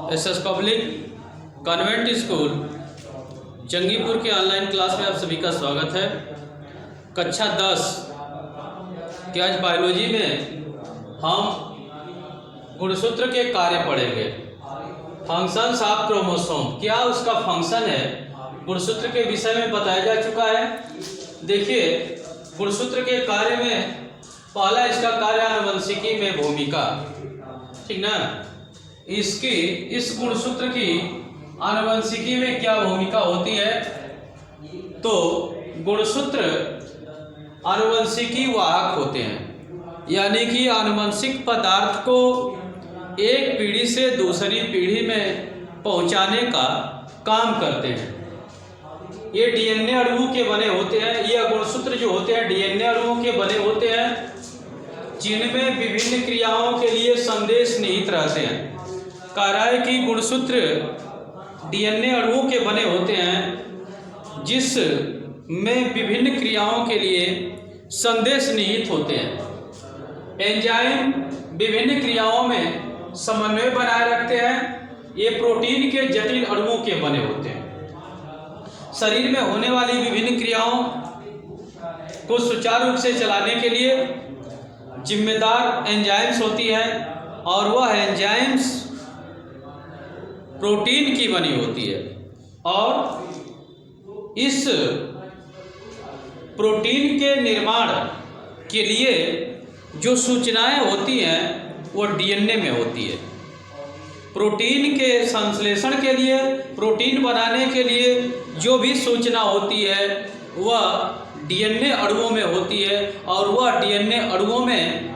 SS public convent school Jangipur के online class में आप सभी का स्वागत है। कक्षा 10 की आज बायोलॉजी में हम गुणसूत्र के कार्य पढ़ेंगे। फंक्शंस ऑफ क्रोमोसोम, क्या उसका फंक्शन है, गुणसूत्र के विषय में बताया जा चुका है। देखिए, गुणसूत्र के कार्य में पहला इसका कार्य आनुवंशिकी में भूमिका, ठीक ना। इस गुणसूत्र की आनुवंशिकी में क्या भूमिका होती है, तो गुणसूत्र आनुवंशिकी वाहक होते हैं, यानी कि आनुवंशिक पदार्थ को एक पीढ़ी से दूसरी पीढ़ी में पहुंचाने का काम करते हैं। ये डीएनए अणुओं के बने होते हैं। ये गुणसूत्र जो होते हैं डीएनए अणुओं के बने होते हैं, जिनमें विभिन्न क्रियाओं के लिए संदेश निहित रहते हैं। कह रहा है कि गुणसूत्र डीएनए अणुओं के बने होते हैं, जिसमें विभिन्न क्रियाओं के लिए संदेश निहित होते हैं। एंजाइम विभिन्न क्रियाओं में समन्वय बनाए रखते हैं। ये प्रोटीन के जटिल अणुओं के बने होते हैं। शरीर में होने वाली विभिन्न क्रियाओं को सुचारू रूप से चलाने के लिए जिम्मेदार एंजाइम्स होती है, और वह एंजाइम्स प्रोटीन की बनी होती है। और इस प्रोटीन के निर्माण के लिए जो सूचनाएं होती हैं वो डीएनए में होती है। प्रोटीन के संश्लेषण के लिए, प्रोटीन बनाने के लिए जो भी सूचना होती है वह डीएनए अणुओं में होती है, और वह डीएनए अणुओं में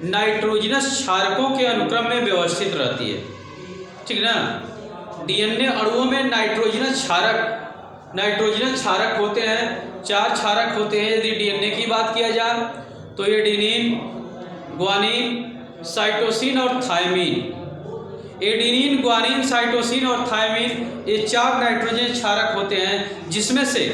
नाइट्रोजनस क्षारकों के अनुक्रम में व्यवस्थित रहती है, ठीक ना। डीएनए अणुओं में नाइट्रोजनस क्षारक होते हैं। 4 क्षारक होते हैं यदि डीएनए की बात किया जाए तो। ये एडेनिन, ग्वानिन, साइटोसिन और थायमिन। एडेनिन, ग्वानिन, साइटोसिन और थायमिन, ये 4 नाइट्रोजन क्षारक होते हैं, जिसमें से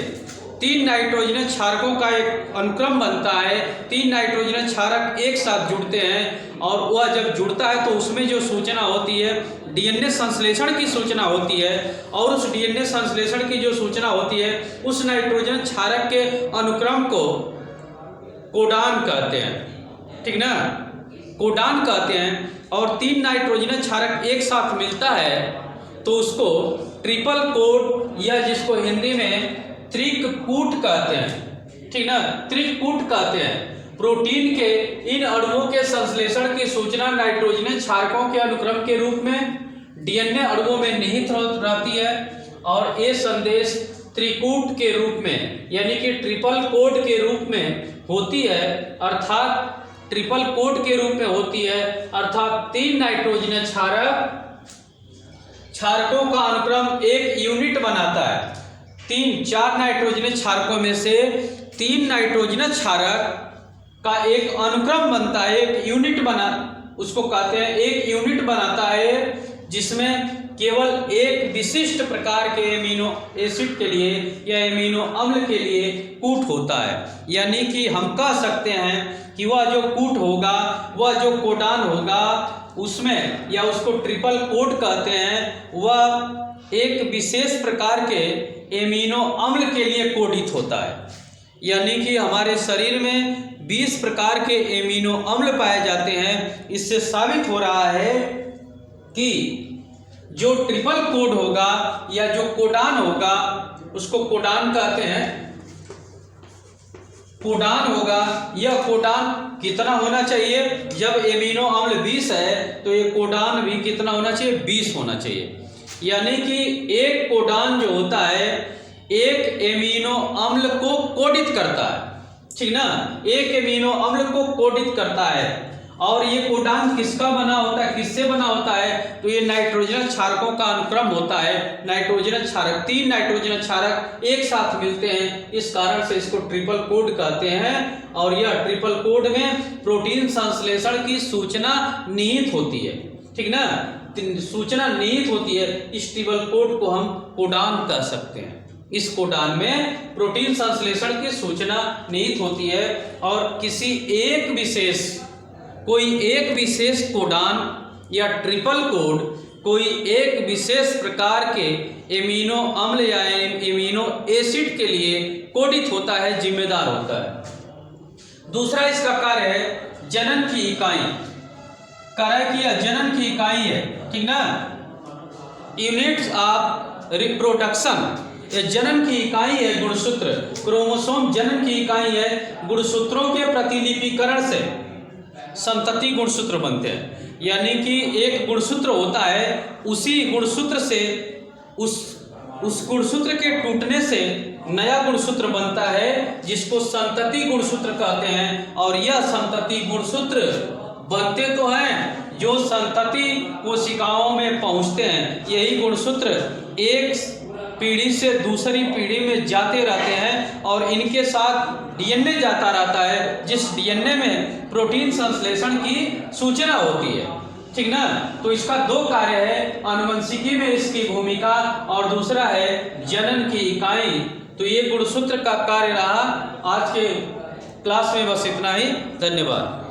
3 नाइट्रोजन क्षारकों का एक अनुक्रम बनता है। 3 नाइट्रोजन क्षारक एक साथ जुड़ते हैं, और वह जब जुड़ता है तो उसमें जो सूचना होती है डीएनए संश्लेषण की सूचना होती है, और उस डीएनए संश्लेषण की जो सूचना होती है उस नाइट्रोजन क्षारक के अनुक्रम को कोडान कहते हैं, ठीक ना, कोडान कहते हैं। और 3 नाइट्रोजन क्षारक एक साथ मिलता है तो उसको ट्रिपल कोड, या जिसको हिंदी में त्रिकूट कहते हैं, ठीक ना, त्रिकूट कहते हैं। प्रोटीन के इन अणुओं के संश्लेषण की सूचना नाइट्रोजन क्षारकों के अनुक्रम के रूप में डीएनए अणुओं में निहित रहती है, और ये संदेश त्रिकूट के रूप में, यानी कि ट्रिपल कोड के रूप में होती है, अर्थात ट्रिपल कोड के रूप में होती है, अर्थात 3 नाइट्रोजन क्षारकों का अनुक्रम एक यूनिट बनाता है। 4 नाइट्रोजन क्षारकों में से 3 नाइट्रोजन क्षारक का एक अनुक्रम बनता है, एक यूनिट उसको कहते हैं, एक यूनिट बनाता है, जिसमें केवल एक विशिष्ट प्रकार के एमिनो एसिड के लिए या एमिनो अम्ल के लिए कूट होता है। यानी कि हम कह सकते हैं कि वह जो कूट होगा, वह जो कोडान होगा उसमें, या उसको ट्रिपल कोड कहते हैं, वह एक विशेष प्रकार के एमिनो अम्ल के लिए कोडित होता है। यानी कि हमारे शरीर में 20 प्रकार के एमिनो अम्ल पाए जाते हैं। इससे साबित हो रहा है कि जो ट्रिपल कोड होगा या जो कोडान होगा उसको कोडान कहते हैं, कोडान होगा। यह कोडान कितना होना चाहिए, जब एमिनो अम्ल 20 है तो ये कोडान भी कितना होना चाहिए, 20 होना चाहिए। यानी कि एक कोडान जो होता है एक एमिनो अम्ल को कोडित करता है, ठीक ना, एक एमिनो अम्ल को कोडित करता है। और ये कोडान किसका बना होता है, किससे बना होता है, तो ये नाइट्रोजन क्षारकों का अनुक्रम होता है। नाइट्रोजन क्षारक, 3 नाइट्रोजन क्षारक एक साथ मिलते हैं, इस कारण से इसको ट्रिपल कोड कहते हैं। और यह ट्रिपल कोड में प्रोटीन संश्लेषण की सूचना निहित होती है, ठीक ना, सूचना निहित होती है। इस ट्रिपल कोड को हम कोडान कह सकते हैं। इस कोडान में प्रोटीन संश्लेषण की सूचना निहित होती है, और कोई एक विशेष कोडान या ट्रिपल कोड कोई एक विशेष प्रकार के एमिनो अम्ल या एमिनो एसिड के लिए कोडित होता है, जिम्मेदार होता है। दूसरा इसका कार्य है जनन की इकाई। कार्य किया जनन की इकाई है, ठीक ना, यूनिट्स ऑफ रिप्रोडक्शन। ये जनन की इकाई है गुणसूत्र। क्रोमोसोम जनन की इकाई है। गुणसूत्रों के प्रतिलिपिकरण से संतति गुणसूत्र बनते हैं, यानी कि एक गुणसूत्र होता है, उसी गुणसूत्र से उस गुणसूत्र के टूटने से नया गुणसूत्र बनता है, जिसको संतति गुणसूत्र कहते हैं। और यह संतति गुणसूत्र बनते तो हैं, जो संतति कोशिकाओं में पहुंचते हैं। यही गुणसूत्र एक पीढ़ी से दूसरी पीढ़ी में जाते रहते हैं और इनके साथ डीएनए जाता रहता है, जिस डीएनए में प्रोटीन संश्लेषण की सूचना होती है, ठीक ना। तो इसका दो कार्य है, आनुवंशिकी में इसकी भूमिका और दूसरा है जनन की इकाई। तो ये गुणसूत्र का कार्य रहा। आज के क्लास में बस इतना ही। धन्यवाद।